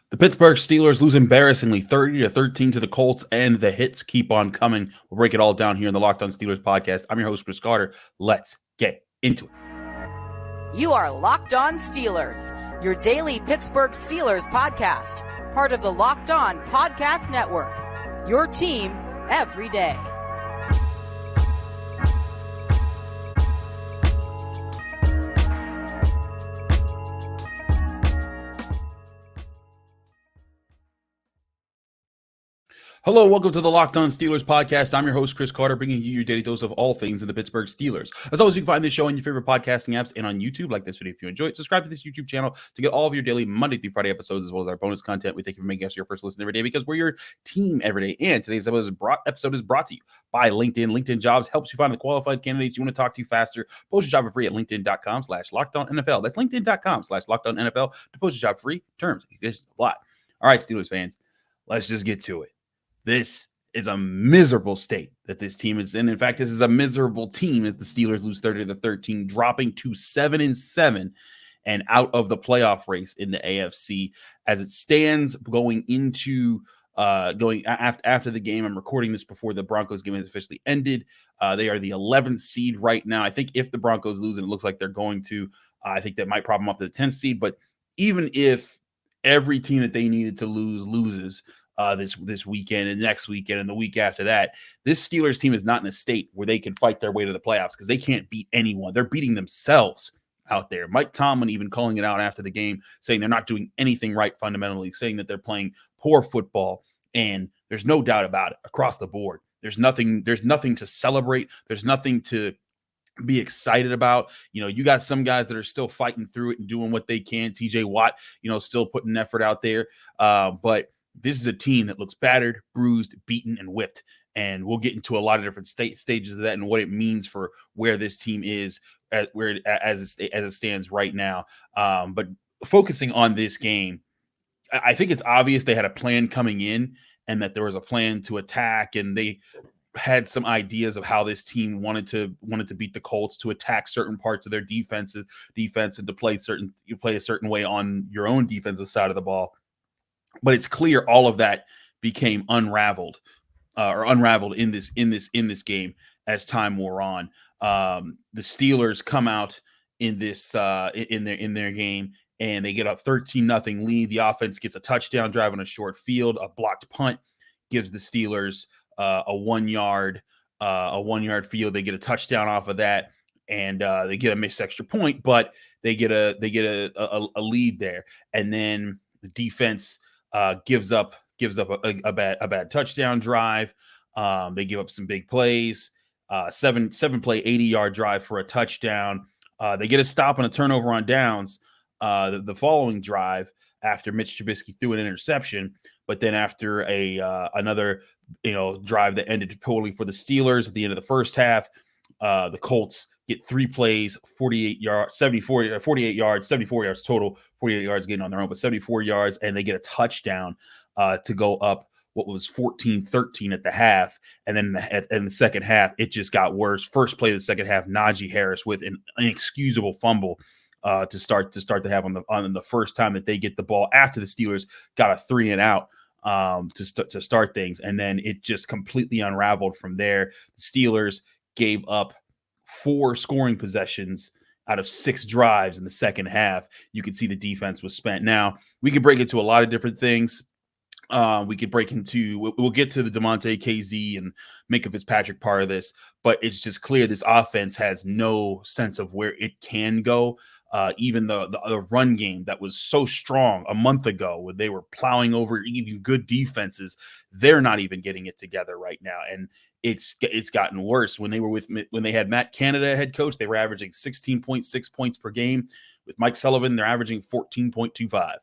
The Pittsburgh Steelers lose embarrassingly 30-13 to the Colts, and the hits keep on coming. We'll break it all down here in the Locked On Steelers podcast. I'm your host, Chris Carter. Let's get into it. You are Locked On Steelers, your daily Pittsburgh Steelers podcast, part of the Locked On Podcast Network, your team every day. Hello, welcome to the Locked On Steelers podcast. I'm your host, Chris Carter, bringing you your daily dose of all things in the Pittsburgh Steelers. As always, you can find this show on your favorite podcasting apps and on YouTube. Like this video if you enjoy it. Subscribe to this YouTube channel to get all of your daily Monday through Friday episodes, as well as our bonus content. We thank you for making us your first listen every day because we're your team every day. And today's episode is brought to you by LinkedIn. LinkedIn Jobs helps you find the qualified candidates you want to talk to faster. Post your job for free at linkedin.com/LockedOnNFL. That's linkedin.com/LockedOnNFL to post your job free. Terms and conditions apply. All right, Steelers fans, let's just get to it. This is a miserable state that this team is in. In fact, this is a miserable team as the Steelers lose 30-13, dropping to 7-7 and out of the playoff race in the AFC. As it stands going into after the game, I'm recording this before the Broncos game has officially ended. They are the 11th seed right now. I think if the Broncos lose, and it looks like they're going to, I think that might prop them up to the 10th seed. But even if every team that they needed to loses, this weekend and next weekend and the week after that, this Steelers team is not in a state where they can fight their way to the playoffs because they can't beat anyone. They're beating themselves out there. Mike Tomlin even calling it out after the game, saying they're not doing anything right fundamentally, saying that they're playing poor football, and there's no doubt about it across the board. There's nothing to celebrate. There's nothing to be excited about. You got some guys that are still fighting through it and doing what they can. TJ Watt, still putting effort out there. But this is a team that looks battered, bruised, beaten, and whipped. And we'll get into a lot of different stages of that and what it means for where this team is as it stands right now. But focusing on this game, I think it's obvious they had a plan coming in and that there was a plan to attack, and they had some ideas of how this team wanted to beat the Colts, to attack certain parts of their defense and to play a certain way on your own defensive side of the ball. But it's clear all of that became unraveled in this game as time wore on. The Steelers come out in this in their game, and they get a 13-0 lead. The offense gets a touchdown drive on a short field. A blocked punt gives the Steelers a 1 yard field. They get a touchdown off of that, and they get a missed extra point, but they get a lead there. And then the defense gives up a bad touchdown drive. They give up some big plays. 7-play 80-yard drive for a touchdown. They get a stop and a turnover on downs. The following drive after Mitch Trubisky threw an interception, but then after another drive that ended poorly for the Steelers at the end of the first half, the Colts get 3 plays, 48 yards total, 48 yards getting on their own, but 74 yards, and they get a touchdown to go up what was 14-13 at the half. And then in the second half, it just got worse. First play of the second half, Najee Harris with an inexcusable fumble to start the half on the first time that they get the ball after the Steelers got a 3-and-out to start things. And then it just completely unraveled from there. The Steelers gave up 4 scoring possessions out of 6 drives in the second half. You can see the defense was spent. Now, we could break into a lot of different things. We'll get to the Damontae Kazee and Minkah Fitzpatrick part of this, but it's just clear this offense has no sense of where it can go. Even the run game that was so strong a month ago when they were plowing over even good defenses, they're not even getting it together right now. And it's gotten worse. When they had Matt Canad head coach, they were averaging 16.6 points per game. With Mike Sullivan, they're averaging 14.25.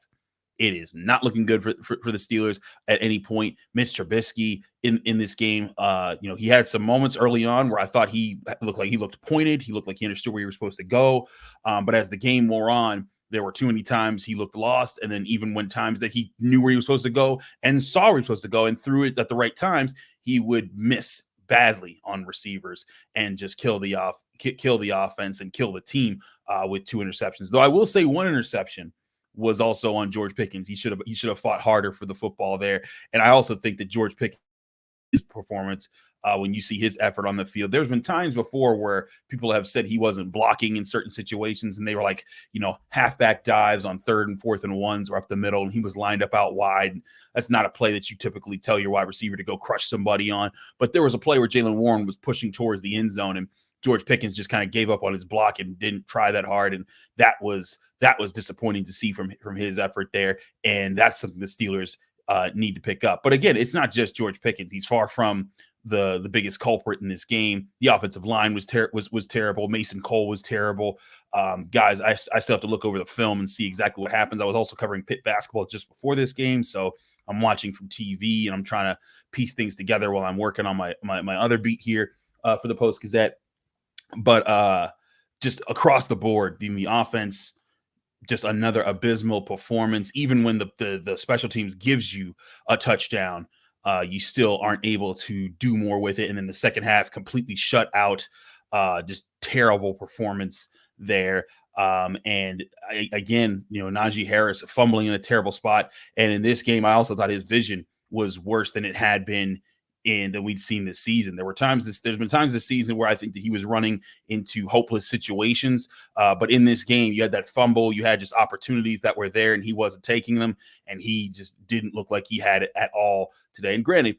It is not looking good for the Steelers at any point. Mitch Trubisky in this game, he had some moments early on where I thought he looked pointed. He looked like he understood where he was supposed to go. But as the game wore on, there were too many times he looked lost. And then even when times that he knew where he was supposed to go and saw where he was supposed to go and threw it at the right times, he would miss badly on receivers and just kill the offense and kill the team with 2 interceptions. Though I will say one interception was also on George Pickens. He should have fought harder for the football there. And I also think that George Pickens' performance, when you see his effort on the field, there's been times before where people have said he wasn't blocking in certain situations, and they were like, halfback dives on 3rd and 4th and 1s or up the middle, and he was lined up out wide. That's not a play that you typically tell your wide receiver to go crush somebody on. But there was a play where Jaylen Warren was pushing towards the end zone, and George Pickens just kind of gave up on his block and didn't try that hard, and that was disappointing to see from his effort there. And that's something the Steelers need to pick up. But again, it's not just George Pickens. He's far from the biggest culprit in this game. The offensive line was terrible. Mason Cole was terrible. Guys, I still have to look over the film and see exactly what happens. I was also covering Pitt basketball just before this game, so I'm watching from TV and I'm trying to piece things together while I'm working on my other beat here for the Post-Gazette. But just across the board, the offense, just another abysmal performance. Even when the special teams gives you a touchdown, you still aren't able to do more with it. And then the second half completely shut out. Just terrible performance there. And again, Najee Harris fumbling in a terrible spot. And in this game, I also thought his vision was worse than it had been than we'd seen this season. There's been times this season where I think that he was running into hopeless situations. But in this game, you had that fumble, you had just opportunities that were there and he wasn't taking them. And he just didn't look like he had it at all today. And granted,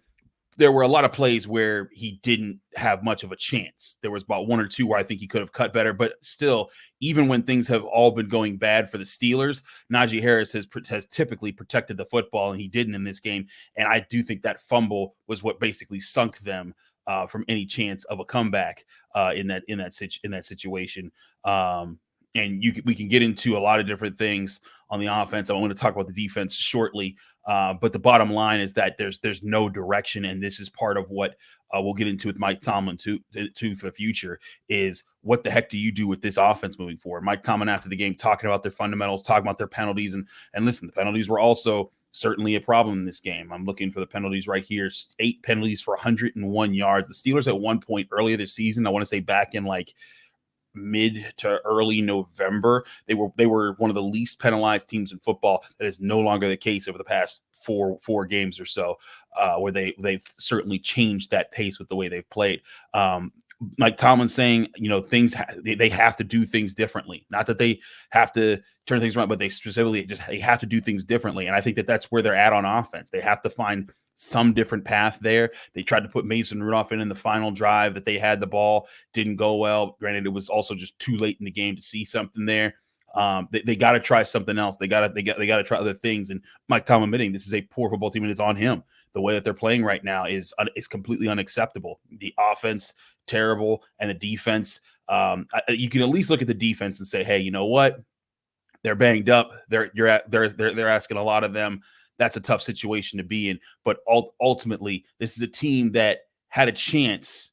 there were a lot of plays where he didn't have much of a chance. There was about 1 or 2 where I think he could have cut better, but still, even when things have all been going bad for the Steelers, Najee Harris has typically protected the football, and he didn't in this game. And I do think that fumble was what basically sunk them from any chance of a comeback in that situation. And we can get into a lot of different things on the offense. I want to talk about the defense shortly, but the bottom line is that there's no direction, and this is part of what we'll get into with Mike Tomlin too for the future. Is what the heck do you do with this offense moving forward? Mike Tomlin after the game talking about their fundamentals, talking about their penalties, and listen, the penalties were also certainly a problem in this game. I'm looking for the penalties right here. 8 penalties for 101 yards. The Steelers at one point earlier this season, I want to say back in like mid to early November, they were one of the least penalized teams in football. That is no longer the case over the past four games or so, where they've certainly changed that pace with the way they've played. Mike Tomlin saying, they have to do things differently. Not that they have to turn things around, but they have to do things differently. And I think that that's where they're at on offense. They have to find some different path there. They tried to put Mason Rudolph in the final drive that they had the ball. Didn't go well. Granted, it was also just too late in the game to see something there. They got to try something else. They got to try other things. And Mike Tomlin admitting this is a poor football team and it's on him. The way that they're playing right now is completely unacceptable. The offense terrible, and the defense. You can at least look at the defense and say, hey, you know what? They're banged up. They're asking a lot of them. That's a tough situation to be in. But ultimately, this is a team that had a chance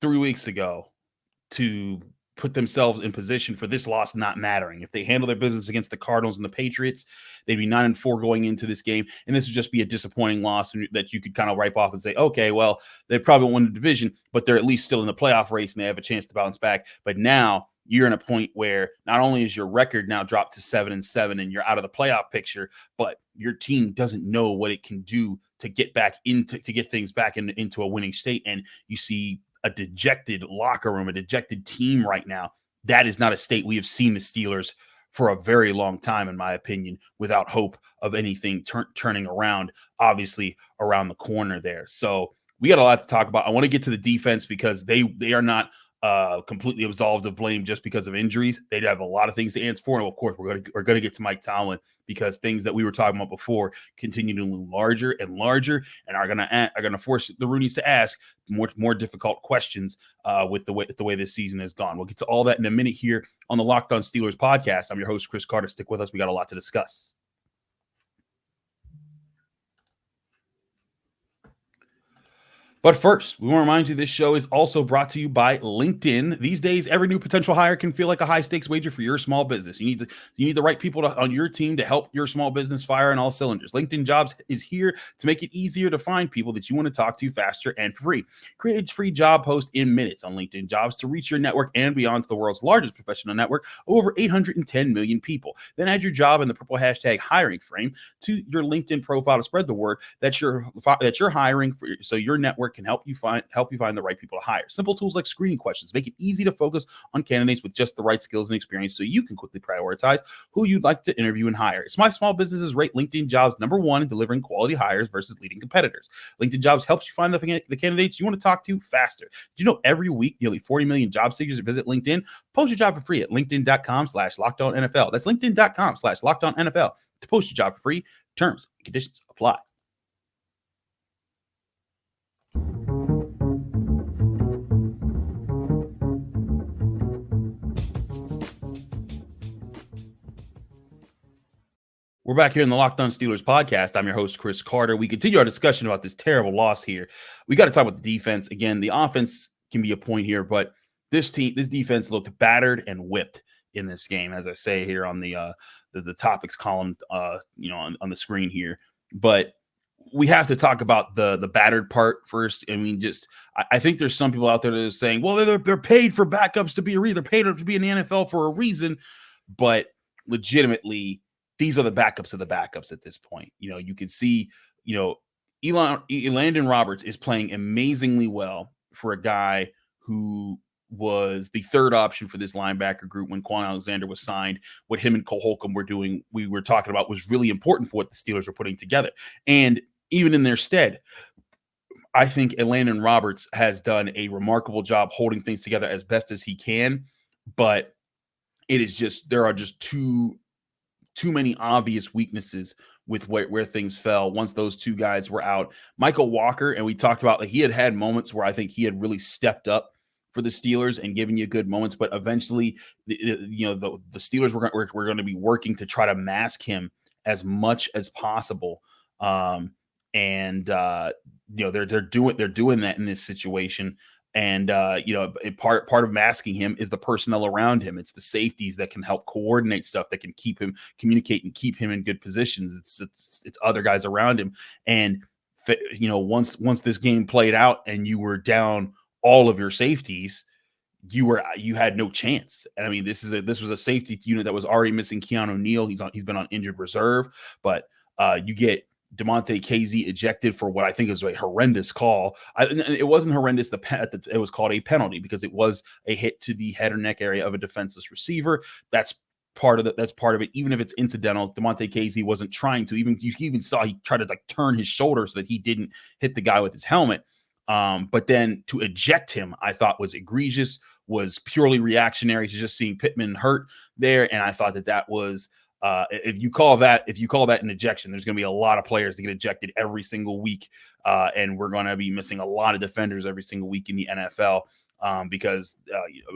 3 weeks ago to put themselves in position for this loss not mattering. If they handle their business against the Cardinals and the Patriots, they'd be 9-4 going into this game. And this would just be a disappointing loss that you could kind of wipe off and say, okay, well, they probably won the division, but they're at least still in the playoff race and they have a chance to bounce back. But now you're in a point where not only is your record now dropped to 7-7 and you're out of the playoff picture, but your team doesn't know what it can do to get things back into a winning state. And you see a dejected locker room, a dejected team right now. That is not a state we have seen the Steelers for a very long time, in my opinion, without hope of anything turning around, obviously around the corner there. So we got a lot to talk about. I want to get to the defense because they are not completely absolved of blame just because of injuries. They'd have a lot of things to answer for. And of course, we're going to get to Mike Tomlin because things that we were talking about before continue to loom larger and larger and are going to force the Roonies to ask more difficult questions with the way this season has gone. We'll get to all that in a minute here on the Locked On Steelers podcast. I'm your host, Chris Carter. Stick with us. We got a lot to discuss. But first, we want to remind you this show is also brought to you by LinkedIn. These days, every new potential hire can feel like a high-stakes wager for your small business. You need the right people on your team to help your small business fire on all cylinders. LinkedIn Jobs is here to make it easier to find people that you want to talk to faster and for free. Create a free job post in minutes on LinkedIn Jobs to reach your network and beyond to the world's largest professional network of over 810 million people. Then add your job in the purple hashtag hiring frame to your LinkedIn profile to spread the word that you're hiring for, so your network can help you find the right people to hire. Simple tools like screening questions make it easy to focus on candidates with just the right skills and experience so you can quickly prioritize who you'd like to interview and hire. Small businesses rate LinkedIn Jobs #1 in delivering quality hires versus leading competitors. LinkedIn Jobs helps you find the candidates you want to talk to faster. Did you know every week nearly 40 million job seekers visit LinkedIn? Post your job for free at linkedin.com/lockedonnfl. That's linkedin.com/lockedonnfl to post your job for free. Terms and conditions apply. We're back here in the Locked On Steelers podcast. I'm your host, Chris Carter. We continue our discussion about this terrible loss here. We got to talk about the defense. Again, the offense can be a point here, but this defense looked battered and whipped in this game, as I say here on the topics column, on the screen here. But we have to talk about the battered part first. I mean, I think there's some people out there that are saying, well, they're paid for backups to be they're paid to be in the NFL for a reason, but legitimately, these are the backups of the backups at this point. You can see, Elandon Roberts is playing amazingly well for a guy who was the third option for this linebacker group when Quan Alexander was signed. What him and Cole Holcomb were doing, we were talking about, was really important for what the Steelers were putting together. And even in their stead, I think Elandon Roberts has done a remarkable job holding things together as best as he can. But there are just too many obvious weaknesses with where things fell once those two guys were out. Mykal Walker, and we talked about, he had moments where I think he had really stepped up for the Steelers and given you good moments, but eventually, the Steelers were going to be working to try to mask him as much as possible. They're doing that in this situation. And, part of masking him is the personnel around him. It's the safeties that can help coordinate stuff, that can keep him communicate and keep him in good positions. It's other guys around him. And, once this game played out and you were down all of your safeties, you had no chance. And I mean, this was a safety unit that was already missing Keanu Neal. He's been on injured reserve, but you get Damontae Kazee ejected for what I think is a horrendous call. It wasn't horrendous. It was called a penalty because it was a hit to the head or neck area of a defenseless receiver. That's part of it. Even if it's incidental, Damontae Kazee wasn't trying to. You even saw he tried to turn his shoulder so that he didn't hit the guy with his helmet. But then to eject him, I thought was egregious, was purely reactionary to just seeing Pittman hurt there, and I thought that was. If you call that an ejection, there's going to be a lot of players that get ejected every single week, and we're going to be missing a lot of defenders every single week in the NFL because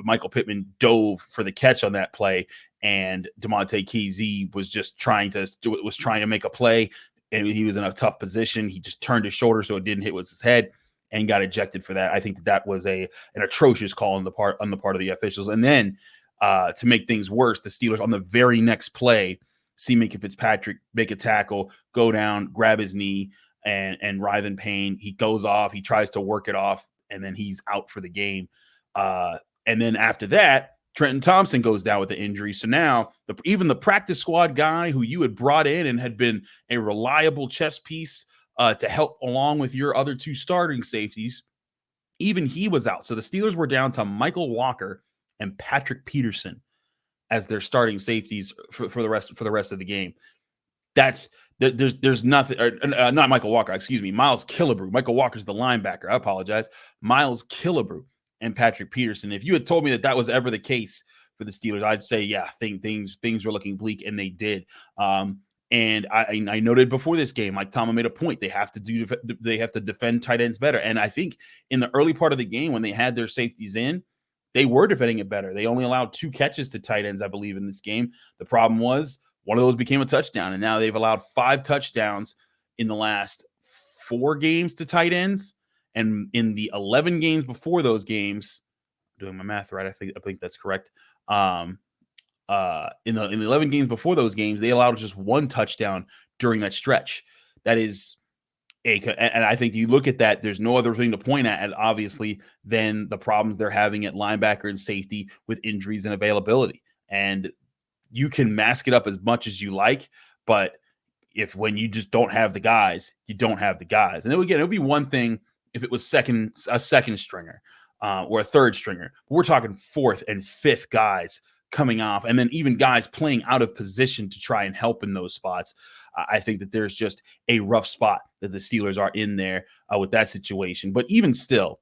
Michael Pittman dove for the catch on that play, and Damontae Kazee was just trying to make a play, and he was in a tough position. He just turned his shoulder so it didn't hit with his head, and got ejected for that. I think that was an atrocious call on the part of the officials, and then. To make things worse, the Steelers on the very next play see Minkah Fitzpatrick make a tackle, go down, grab his knee, and writhe in pain. He goes off. He tries to work it off, and then he's out for the game. And then after that, Trenton Thompson goes down with the injury. So now even the practice squad guy who you had brought in and had been a reliable chess piece to help along with your other two starting safeties, even he was out. So the Steelers were down to Mykal Walker and Patrick Peterson as their starting safeties for the rest of the game. There's nothing, not Mykal Walker, excuse me, Miles Killebrew. Mykal Walker's the linebacker. I apologize. Miles Killebrew and Patrick Peterson. If you had told me that was ever the case for the Steelers, I'd say, yeah, things were looking bleak, and they did. And I noted before this game, Mike Tomlin made a point. They have to defend tight ends better. And I think in the early part of the game when they had their safeties in, they were defending it better. They only allowed 2 catches to tight ends, I believe, in this game. The problem was one of those became a touchdown, and now they've allowed 5 touchdowns in the last 4 games to tight ends. And in the 11 games before those games, doing my math right, I think that's correct. In the 11 games before those games, they allowed just one touchdown during that stretch. That is and I think you look at that, there's no other thing to point at, obviously, than the problems they're having at linebacker and safety with injuries and availability. And you can mask it up as much as you like, but when you just don't have the guys, you don't have the guys. And it would be one thing if it was a second stringer or a third stringer. We're talking fourth and fifth guys coming off, and then even guys playing out of position to try and help in those spots. I think that there's just a rough spot that the Steelers are in there with that situation. But even still,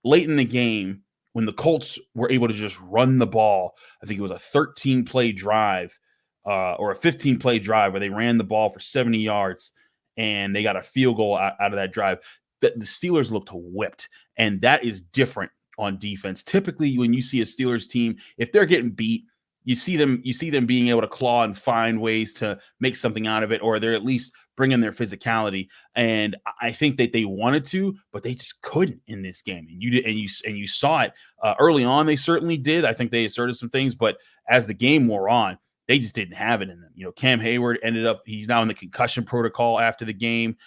late in the game, when the Colts were able to just run the ball, I think it was a 13-play drive or a 15-play drive where they ran the ball for 70 yards and they got a field goal out of that drive. The Steelers looked whipped, and that is different on defense. Typically, when you see a Steelers team, if they're getting beat, you see them being able to claw and find ways to make something out of it, or they're at least bringing their physicality. And I think that they wanted to, but they just couldn't in this game. And you saw it early on. They certainly did. I think they asserted some things, but as the game wore on, they just didn't have it in them. Cam Hayward he's now in the concussion protocol after the game.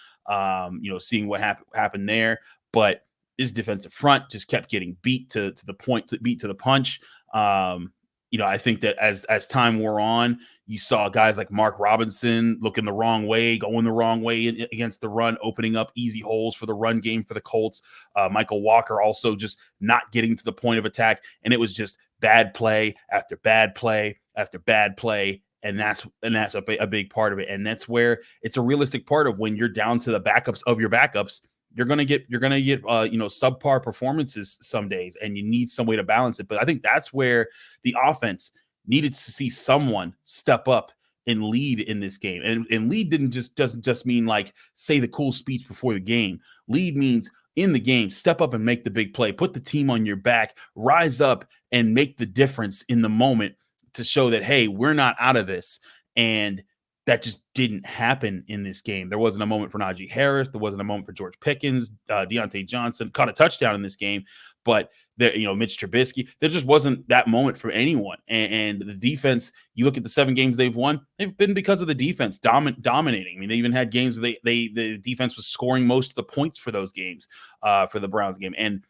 Seeing what happened there, but his defensive front just kept getting beat to the punch. I think that as time wore on, you saw guys like Mark Robinson looking the wrong way, going the wrong way against the run, opening up easy holes for the run game for the Colts. Michael Walker also just not getting to the point of attack, and it was just bad play after bad play after bad play. And that's a big part of it. And that's where it's a realistic part of when you're down to the backups of your backups. You're gonna get subpar performances some days, and you need some way to balance it. But I think that's where the offense needed to see someone step up and lead in this game. And lead doesn't just mean like say the cool speech before the game. Lead means in the game, step up and make the big play, put the team on your back, rise up and make the difference in the moment to show that, hey, we're not out of this. And that just didn't happen in this game. There wasn't a moment for Najee Harris. There wasn't a moment for George Pickens. Deontay Johnson caught a touchdown in this game, but Mitch Trubisky, there just wasn't that moment for anyone. And the defense, you look at the 7 games they've won, they've been because of the defense dominating. I mean, they even had games where the defense was scoring most of the points for those games for the Browns game. And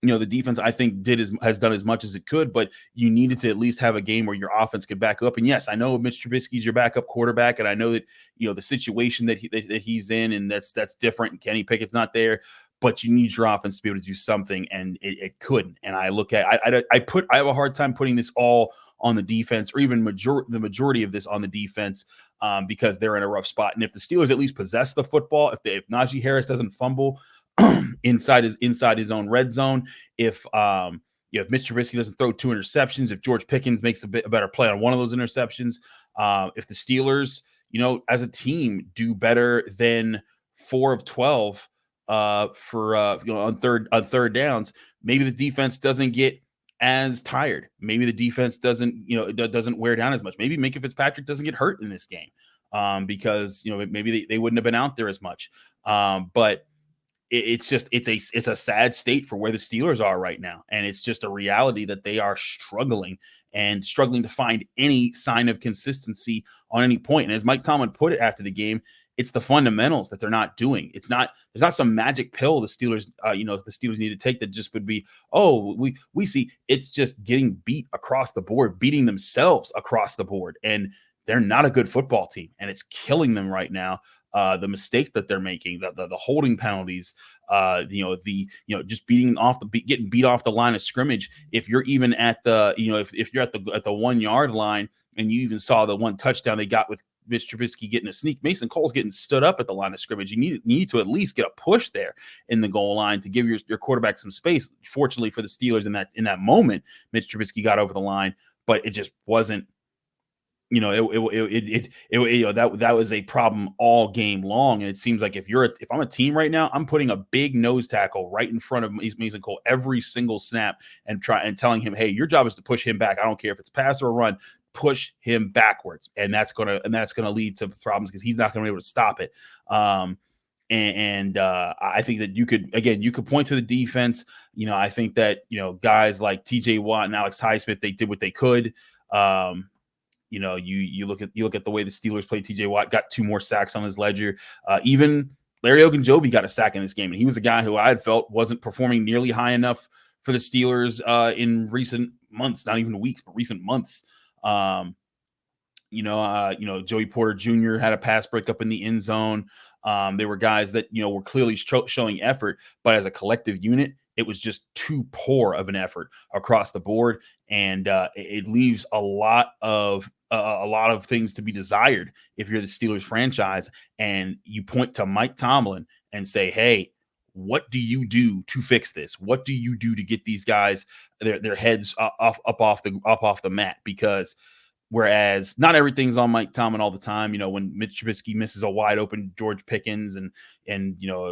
the defense, I think, has done as much as it could, but you needed to at least have a game where your offense could back up. And yes, I know Mitch Trubisky is your backup quarterback, and I know that the situation that he's in, and that's different. And Kenny Pickett's not there, but you need your offense to be able to do something, and it couldn't. And I look at I have a hard time putting this all on the defense, or even the majority of this on the defense, because they're in a rough spot. And if the Steelers at least possess the football, if Najee Harris doesn't fumble inside his own red zone, if Mitch Trubisky doesn't throw 2 interceptions, if George Pickens makes a better play on one of those interceptions, if the Steelers, as a team do better than 4 of 12 on third downs, maybe the defense doesn't get as tired. Maybe the defense doesn't wear down as much. Maybe Minkah Fitzpatrick doesn't get hurt in this game because maybe they wouldn't have been out there as much. But it's a sad state for where the Steelers are right now. And it's just a reality that they are struggling to find any sign of consistency on any point. And as Mike Tomlin put it after the game, it's the fundamentals that they're not doing. There's not some magic pill the Steelers need to take that just would be, we see. It's just getting beat across the board, beating themselves across the board. And they're not a good football team, and it's killing them right now. The mistakes that they're making, the holding penalties, just getting beat off the line of scrimmage. If you're even at the, if you're at the 1 yard line, and you even saw the one touchdown they got with Mitch Trubisky getting a sneak, Mason Cole's getting stood up at the line of scrimmage. You need to at least get a push there in the goal line to give your quarterback some space. Fortunately for the Steelers, in that moment, Mitch Trubisky got over the line, but it just wasn't. That was a problem all game long. And it seems like if I'm a team right now, I'm putting a big nose tackle right in front of Mason Cole every single snap and telling him, hey, your job is to push him back. I don't care if it's pass or run, push him backwards. And that's gonna lead to problems because he's not gonna be able to stop it. And I think that you could point to the defense. I think that, guys like TJ Watt and Alex Highsmith, they did what they could. You look at the way the Steelers played. TJ Watt got 2 more sacks on his ledger. Even Larry Ogunjobi got a sack in this game, and he was a guy who I had felt wasn't performing nearly high enough for the Steelers in recent months, not even weeks, but recent months. Joey Porter Jr. had a pass breakup in the end zone. They were guys that, were clearly showing effort, but as a collective unit, it was just too poor of an effort across the board. And it leaves a lot of things to be desired if you're the Steelers franchise and you point to Mike Tomlin and say, hey, what do you do to fix this? What do you do to get these guys their heads up off the mat? Because whereas not everything's on Mike Tomlin all the time, when Mitch Trubisky misses a wide open George Pickens and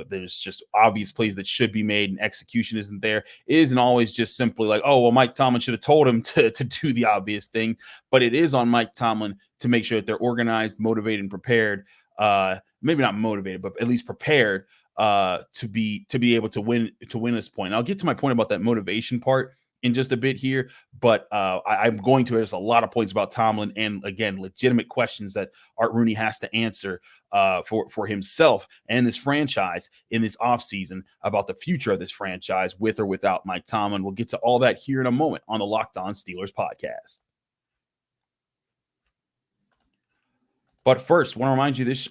there's just obvious plays that should be made and execution isn't there. It isn't always just simply like, oh, well, Mike Tomlin should have told him to do the obvious thing, but it is on Mike Tomlin to make sure that they're organized, motivated, and prepared. Maybe not motivated, but at least prepared to be able to win this point. And I'll get to my point about that motivation part in just a bit here, but I'm going to there's a lot of points about Tomlin and, again, legitimate questions that Art Rooney has to answer for himself and this franchise in this offseason about the future of this franchise with or without Mike Tomlin. We'll get to all that here in a moment on the Locked On Steelers podcast. But first, I want to remind you this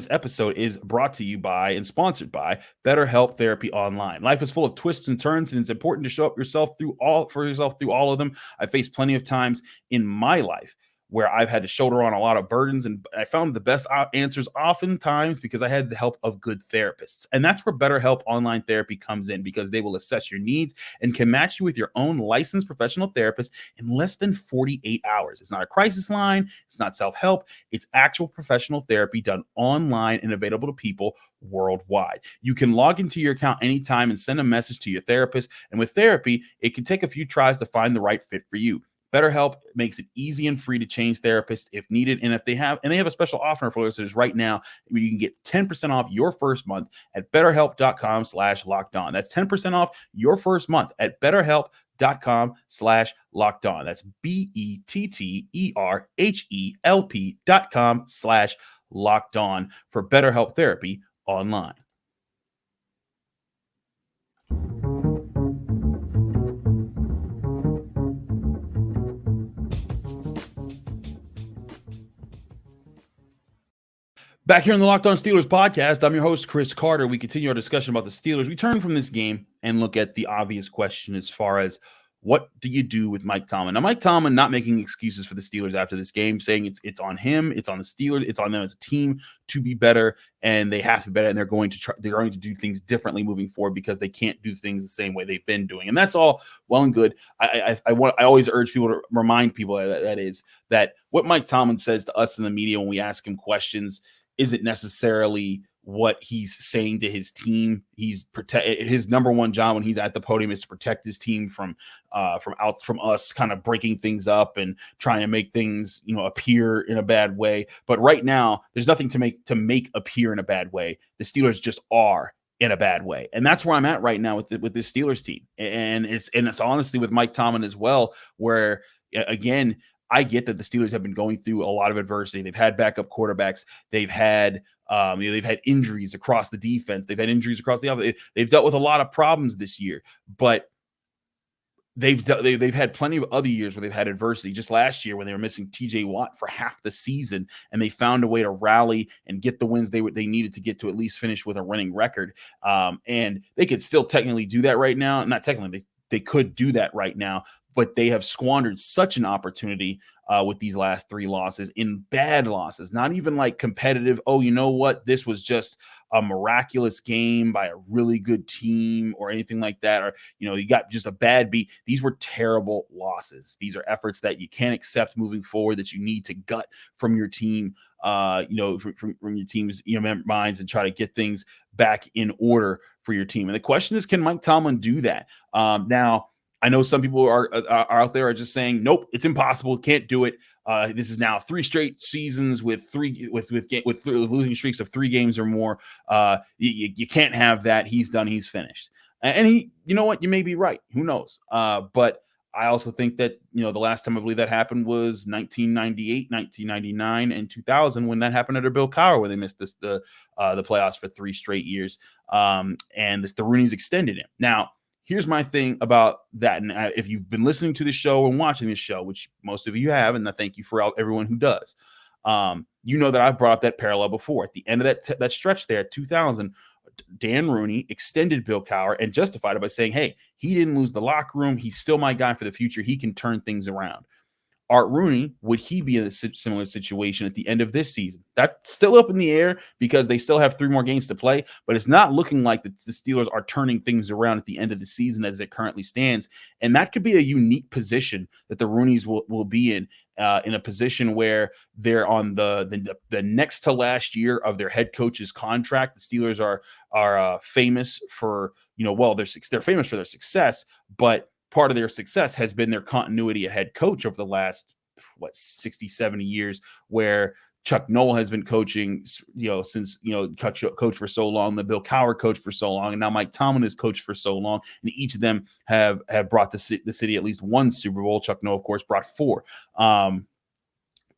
episode is brought to you by and sponsored by BetterHelp Therapy Online. Life is full of twists and turns, and it's important to show up through all of them. I faced plenty of times in my life where I've had to shoulder on a lot of burdens, and I found the best answers oftentimes because I had the help of good therapists. And that's where BetterHelp Online Therapy comes in, because they will assess your needs and can match you with your own licensed professional therapist in less than 48 hours. It's not a crisis line. It's not self-help. It's actual professional therapy done online and available to people worldwide. You can log into your account anytime and send a message to your therapist. And with therapy, it can take a few tries to find the right fit for you. BetterHelp makes it easy and free to change therapists if needed. And they have a special offer for listeners right now where you can get 10% off your first month at BetterHelp.com/lockedon. That's 10% off your first month at BetterHelp.com/lockedon. That's BetterHelp.com/lockedon for BetterHelp Therapy Online. Back here on the Locked On Steelers podcast, I'm your host, Chris Carter. We continue our discussion about the Steelers. We turn from this game and look at the obvious question as far as what do you do with Mike Tomlin? Now, Mike Tomlin not making excuses for the Steelers after this game, saying it's on him, it's on the Steelers, it's on them as a team to be better, and they have to be better, and they're going to do things differently moving forward because they can't do things the same way they've been doing. And that's all well and good. I always urge people to remind people that what Mike Tomlin says to us in the media when we ask him questions isn't necessarily what he's saying to his team. His number one job when he's at the podium is to protect his team from us kind of breaking things up and trying to make things, appear in a bad way. But right now, there's nothing to make appear in a bad way. The Steelers just are in a bad way. And that's where I'm at right now with this Steelers team. And it's honestly with Mike Tomlin as well, where again, I get that the Steelers have been going through a lot of adversity. They've had backup quarterbacks. They've had they've had injuries across the defense. They've had injuries across the offense. They've dealt with a lot of problems this year, but they've had plenty of other years where they've had adversity. Just last year when they were missing TJ Watt for half the season, and they found a way to rally and get the wins they needed to get to at least finish with a winning record. And they could still technically do that right now. Not technically, they could do that right now, but they have squandered such an opportunity with these last 3 losses, in bad losses, not even like competitive. Oh, you know what? This was just a miraculous game by a really good team or anything like that. Or, you got just a bad beat. These were terrible losses. These are efforts that you can't accept moving forward, that you need to gut from your team, from your team's minds, and try to get things back in order for your team. And the question is, can Mike Tomlin do that? Now, I know some people are out there are just saying, nope, it's impossible, can't do it. This is now 3 straight seasons with losing streaks of 3 games or more. You can't have that. He's done. He's finished. And he, you know what? You may be right. Who knows? But I also think that, the last time I believe that happened was 1998, 1999, and 2000 when that happened under Bill Cowher, when they missed the playoffs for 3 straight years. And the Rooney's extended him. Now, here's my thing about that. And if you've been listening to the show and watching this show, which most of you have, and I thank you for everyone who does, you know that I've brought up that parallel before. At the end of that stretch there, 2000, Dan Rooney extended Bill Cowher and justified it by saying, hey, he didn't lose the locker room. He's still my guy for the future. He can turn things around. Art Rooney, would he be in a similar situation at the end of this season? That's still up in the air because they still have 3 more games to play, but it's not looking like the Steelers are turning things around at the end of the season as it currently stands. And that could be a unique position that the Rooneys will be in a position where they're on the next to last year of their head coach's contract. The Steelers are famous for, they're famous for their success, but part of their success has been their continuity at head coach over the last 60, 70 years, where Chuck Noll has been coaching, since, coach for so long, the Bill Cowher coach for so long, and now Mike Tomlin has coached for so long, and each of them have brought the city at least 1 Super Bowl. Chuck Noll, of course, brought 4.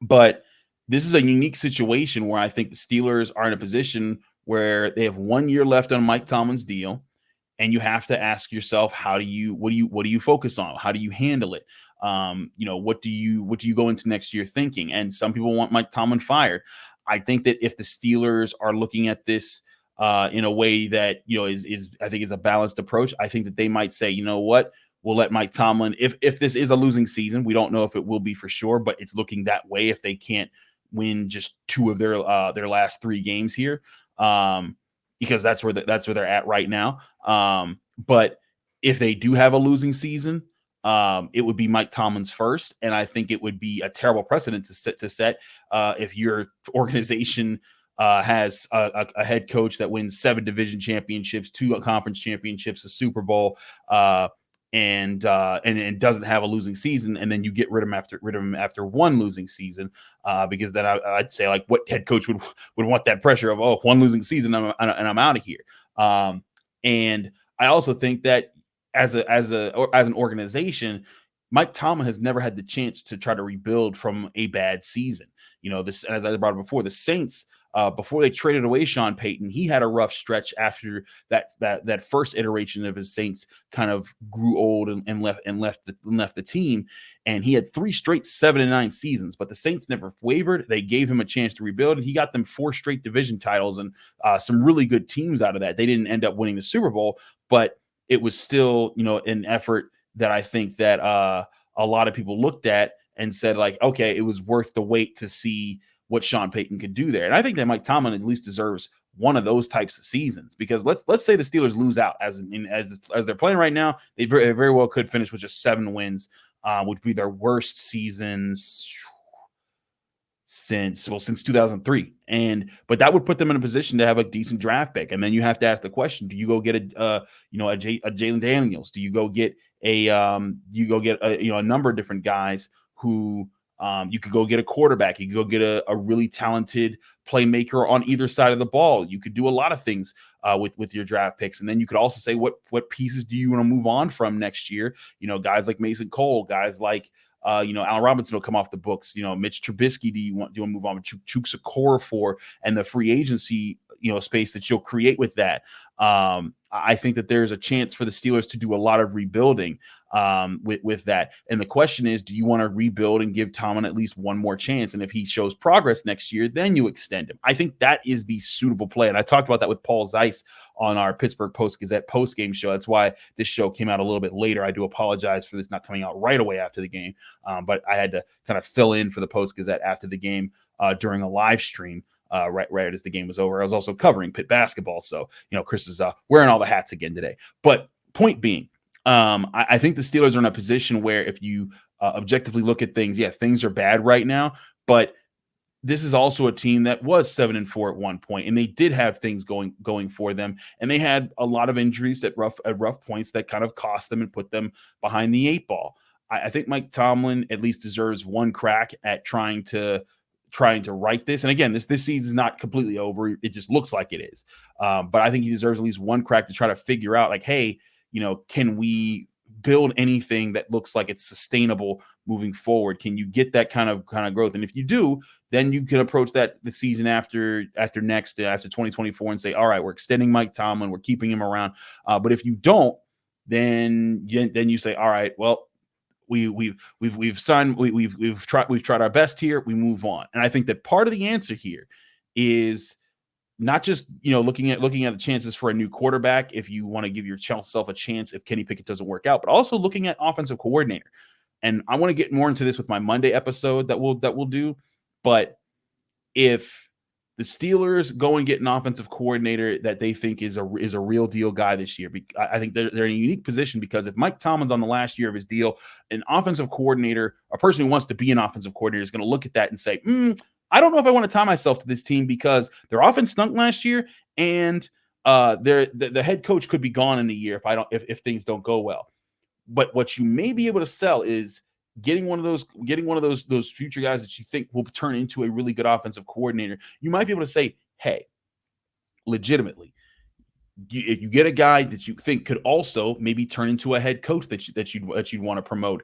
But this is a unique situation where I think the Steelers are in a position where they have 1 year left on Mike Tomlin's deal. And you have to ask yourself, what do you focus on? How do you handle it? What do you go into next year thinking? And some people want Mike Tomlin fired. I think that if the Steelers are looking at this in a way that, I think is a balanced approach, I think that they might say, you know what, we'll let Mike Tomlin, if this is a losing season, we don't know if it will be for sure, but it's looking that way if they can't win just 2 of their last 3 games here. Because that's where they're at right now. But if they do have a losing season, it would be Mike Tomlin's first, and I think it would be a terrible precedent to set if your organization has a head coach that wins 7 division championships, 2 conference championships, a Super Bowl, and doesn't have a losing season, and then you get rid of him after 1 losing season, because then I'd say, like, what head coach would want that pressure of 1 losing season and I'm out of here. And I also think that as an organization, Mike Tomlin has never had the chance to try to rebuild from a bad season. This, as I brought up before, the Saints, before they traded away Sean Payton, he had a rough stretch after that first iteration of his Saints kind of grew old and left the team. And he had 3 straight 7-9 seasons, but the Saints never wavered. They gave him a chance to rebuild, and he got them 4 straight division titles and some really good teams out of that. They didn't end up winning the Super Bowl, but it was still, an effort that I think that a lot of people looked at and said, like, okay, it was worth the wait to see what Sean Payton could do there. And I think that Mike Tomlin at least deserves one of those types of seasons, because let's say the Steelers lose out as they're playing right now, they very well could finish with just 7 wins, which would be their worst seasons since 2003. But that would put them in a position to have a decent draft pick. And then you have to ask the question, do you go get a Jalen Daniels? Do you go get a number of different guys who you could go get a quarterback. You could go get a really talented playmaker on either side of the ball. You could do a lot of things with your draft picks. And then you could also say, what pieces do you want to move on from next year? Guys like Mason Cole, guys like Allen Robinson will come off the books. Mitch Trubisky, do you want to move on with Chuks Okorafor and the free agency space that you'll create with that? I think that there's a chance for the Steelers to do a lot of rebuilding with that. And the question is, do you want to rebuild and give Tomlin at least one more chance? And if he shows progress next year, then you extend him. I think that is the suitable play. And I talked about that with Paul Zeiss on our Pittsburgh Post-Gazette post-game show. That's why this show came out a little bit later. I do apologize for this not coming out right away after the game. But I had to kind of fill in for the Post-Gazette after the game during a live stream. Right as the game was over. I was also covering Pitt basketball. So, Chris is wearing all the hats again today. But point being, I think the Steelers are in a position where if you objectively look at things, things are bad right now, but this is also a team that was 7-4 at one point, and they did have things going for them, and they had a lot of injuries at rough points that kind of cost them and put them behind the 8 ball. I think Mike Tomlin at least deserves one crack at trying to right this. And again, this season is not completely over. It just looks like it is. But I think he deserves at least one crack to try to figure out, like, hey, can we build anything that looks like it's sustainable moving forward? Can you get that kind of growth? And if you do, then you can approach the season after 2024 and say, all right, we're extending Mike Tomlin, we're keeping him around. But if you don't, then you say, all right, well, we've tried our best here. We move on. And I think that part of the answer here is not just, looking at the chances for a new quarterback, if you want to give yourself a chance if Kenny Pickett doesn't work out, but also looking at offensive coordinator. And I want to get more into this with my Monday episode that we'll do. But if the Steelers go and get an offensive coordinator that they think is a real deal guy this year, I think they're in a unique position, because if Mike Tomlin's on the last year of his deal, an offensive coordinator, a person who wants to be an offensive coordinator, is going to look at that and say, I don't know if I want to tie myself to this team, because their offense stunk last year, and the head coach could be gone in a year if things don't go well. But what you may be able to sell is getting one of those future guys that you think will turn into a really good offensive coordinator. You might be able to say, hey, legitimately, if you get a guy that you think could also maybe turn into a head coach that you'd want to promote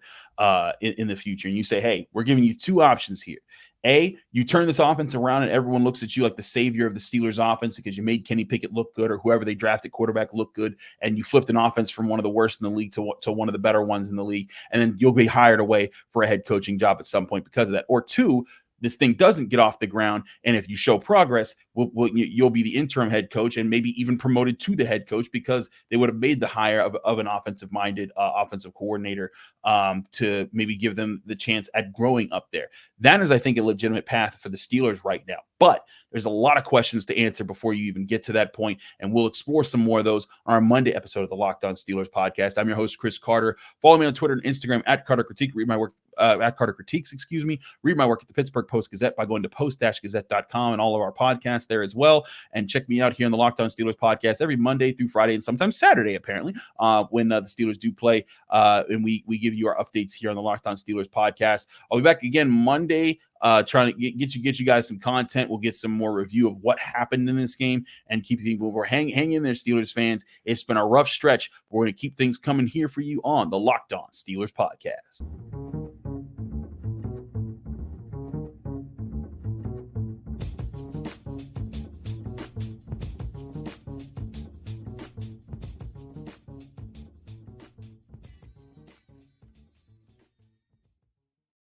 in the future, and you say, hey, we're giving you two options here. A, you turn this offense around and everyone looks at you like the savior of the Steelers offense because you made Kenny Pickett look good, or whoever they drafted quarterback look good, and you flipped an offense from one of the worst in the league to one of the better ones in the league, and then you'll be hired away for a head coaching job at some point because of that. Or two, this thing doesn't get off the ground, and if you show progress, you'll be the interim head coach and maybe even promoted to the head coach, because they would have made the hire of an offensive-minded offensive coordinator to maybe give them the chance at growing up there. That is, I think, a legitimate path for the Steelers right now. But there's a lot of questions to answer before you even get to that point, and we'll explore some more of those on our Monday episode of the Locked On Steelers podcast. I'm your host, Chris Carter. Follow me on Twitter and Instagram at Carter Critique. Read my work at Carter Critiques, Read my work at the Pittsburgh Post-Gazette by going to post-gazette.com and all of our podcasts there as well. And check me out here on the Locked On Steelers podcast every Monday through Friday, and sometimes Saturday, apparently, when the Steelers do play. And we give you our updates here on the Locked On Steelers podcast. I'll be back again Monday, trying to get you guys some content. We'll get some more review of what happened in this game and keep things moving. Hang in there, Steelers fans. It's been a rough stretch, but we're going to keep things coming here for you on the Locked On Steelers podcast.